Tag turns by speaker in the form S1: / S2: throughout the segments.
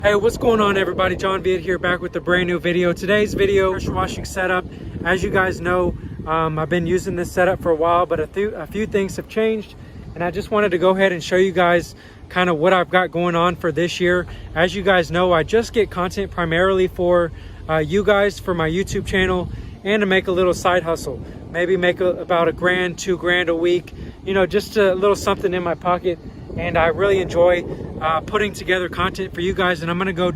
S1: Hey, what's going on everybody? John Viet here, back with a brand new video. Today's video, pressure washing setup. As you guys know, I've been using this setup for a while, but a few things have changed, and I just wanted to go ahead and show you guys kind of what I've got going on for this year. As you guys know, I just get content primarily for you guys, for my YouTube channel, and to make a little side hustle. Maybe make about $1,000, $2,000 a week, you know, just a little something in my pocket. And I really enjoy putting together content for you guys, and I'm going to go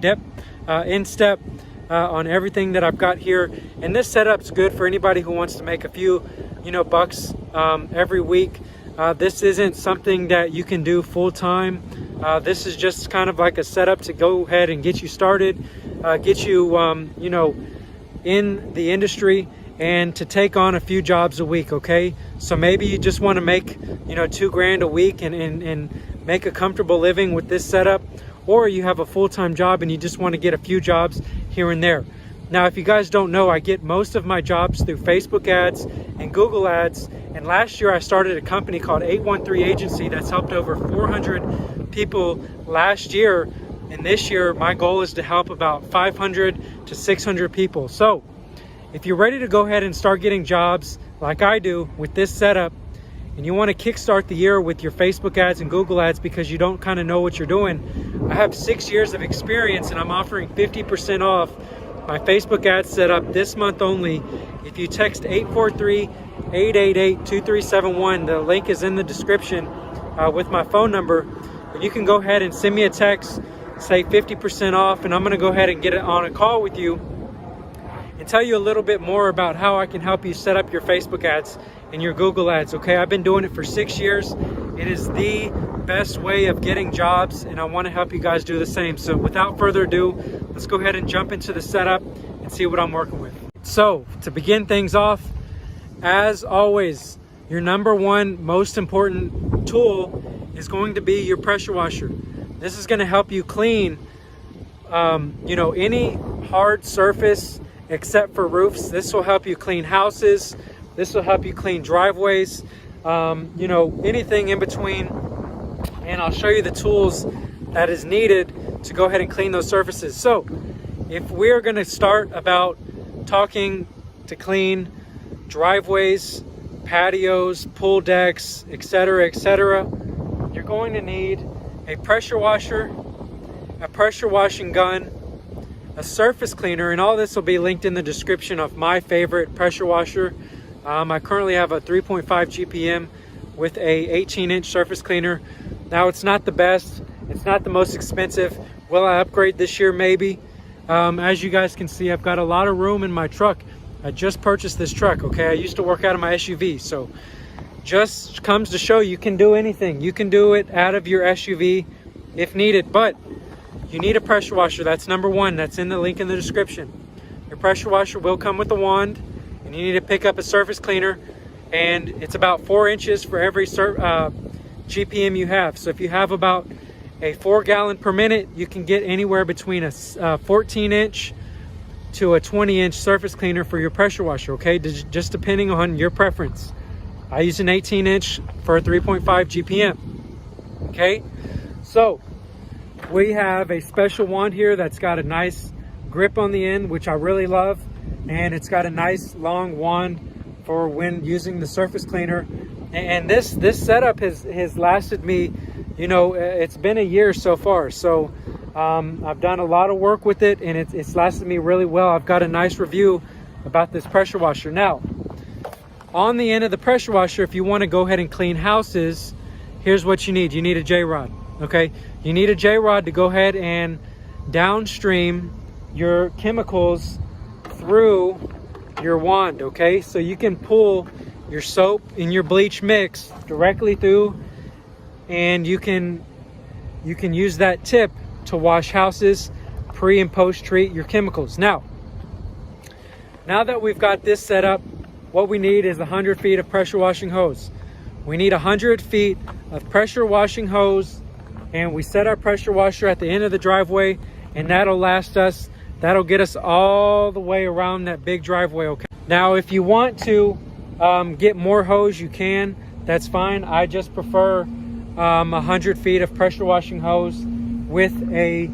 S1: in step on everything that I've got here. And this setup's good for anybody who wants to make a few, you know, bucks every week. This isn't something that you can do full time. This is just kind of like a setup to go ahead and get you started, get you, you know, in the industry, and to take on a few jobs a week. Okay, so maybe you just want to make, you know, $2,000 a week and make a comfortable living with this setup, or you have a full-time job and you just want to get a few jobs here and there. Now, if you guys don't know, I get most of my jobs through Facebook ads and Google ads, and last year I started a company called 813 Agency that's helped over 400 people last year, and this year my goal is to help about 500 to 600 people. So if you're ready to go ahead and start getting jobs like I do with this setup, and you want to kickstart the year with your Facebook ads and Google ads because you don't kind of know what you're doing, I have 6 years of experience, and I'm offering 50% off my Facebook ad setup this month only. If you text 843-888-2371, the link is in the description with my phone number. You can go ahead and send me a text, say 50% off, and I'm going to go ahead and get it on a call with you and tell you a little bit more about how I can help you set up your Facebook ads and your Google ads. Okay, I've been doing it for 6 years. It is the best way of getting jobs, and I want to help you guys do the same. So without further ado, let's go ahead and jump into the setup and see what I'm working with. So to begin things off, as always, your number one most important tool is going to be your pressure washer. This is going to help you clean you know, any hard surface except for roofs. This will help you clean houses. This will help you clean driveways, you know, anything in between. And I'll show you the tools that is needed to go ahead and clean those surfaces. So if we're going to start about talking to clean driveways, patios, pool decks, etc., you're going to need a pressure washer, a pressure washing gun, a surface cleaner, and all this will be linked in the description of my favorite pressure washer. I currently have a 3.5 GPM with a 18-inch surface cleaner. Now, it's not the best, it's not the most expensive. Will I upgrade this year? Maybe. As you guys can see, I've got a lot of room in my truck. I just purchased this truck. Okay, I used to work out of my SUV, so just comes to show you can do anything. You can do it out of your SUV if needed, but you need a pressure washer. That's number one. That's in the link in the description. Your pressure washer will come with a wand, and you need to pick up a surface cleaner, and it's about 4 inches for every GPM you have. So if you have about a 4 gallon per minute, you can get anywhere between a 14-inch to a 20-inch surface cleaner for your pressure washer. Okay, just depending on your preference. I use an 18-inch for a 3.5 GPM. Okay, so we have a special wand here that's got a nice grip on the end, which I really love, and it's got a nice long wand for when using the surface cleaner. And this setup has lasted me, you know, it's been a year so far. So I've done a lot of work with it, and it's lasted me really well. I've got a nice review about this pressure washer. Now, on the end of the pressure washer, if you want to go ahead and clean houses, here's what you need. You need a J-rod. Okay, you need a J-rod to go ahead and downstream your chemicals through your wand. Okay, so you can pull your soap and your bleach mix directly through, and you can use that tip to wash houses, pre and post treat your chemicals. Now that we've got this set up, what we need is 100 feet of pressure washing hose. We need 100 feet of pressure washing hose, and we set our pressure washer at the end of the driveway, and that'll last us, that'll get us all the way around that big driveway. Okay, now if you want to get more hose, you can. That's fine. I just prefer 100 feet of pressure washing hose with a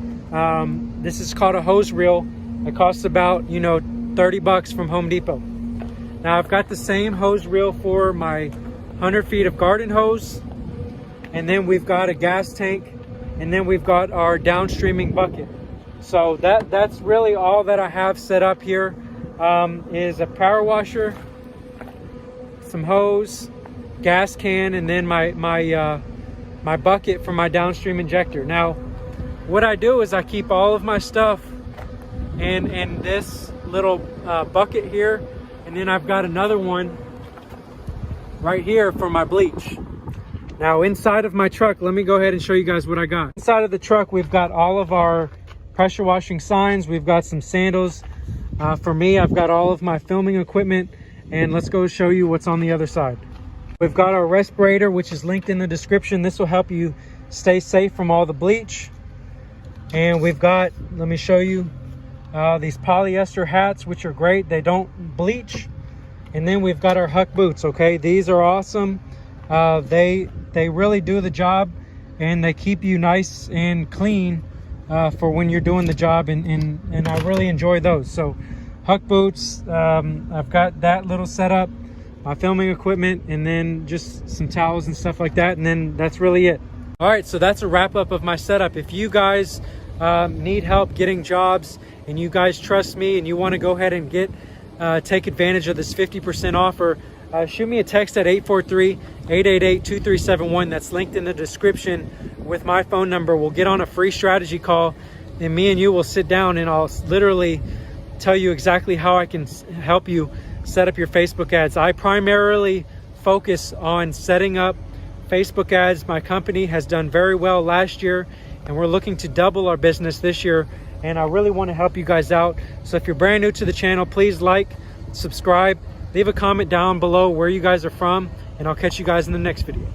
S1: This is called a hose reel. It costs about, you know, 30 bucks from Home Depot. Now I've got the same hose reel for my 100 feet of garden hose, and then we've got a gas tank, and then we've got our downstreaming bucket. So that's really all that I have set up here. Is a power washer, some hose, gas can, and then my bucket for my downstream injector. Now what I do is I keep all of my stuff in this little bucket here, and then I've got another one right here for my bleach. Now inside of my truck, let me go ahead and show you guys what I got. Inside of the truck, we've got all of our pressure washing signs. We've got some sandals. For me, I've got all of my filming equipment, and let's go show you what's on the other side. We've got our respirator, which is linked in the description. This will help you stay safe from all the bleach. And we've got, let me show you, these polyester hats, which are great. They don't bleach. And then we've got our Huck boots, okay? These are awesome. They really do the job, and they keep you nice and clean for when you're doing the job, and I really enjoy those. So Huck boots, I've got that little setup, my filming equipment, and then just some towels and stuff like that, and then that's really it. All right, so that's a wrap up of my setup. If you guys need help getting jobs, and you guys trust me, and you want to go ahead and take advantage of this 50% offer, shoot me a text at 843-888-2371. That's linked in the description with my phone number. We'll get on a free strategy call, and me and you will sit down, and I'll literally tell you exactly how I can help you set up your Facebook ads. I primarily focus on setting up Facebook ads. My company has done very well last year, and we're looking to double our business this year, and I really want to help you guys out. So if you're brand new to the channel, please like, subscribe, leave a comment down below where you guys are from, and I'll catch you guys in the next video.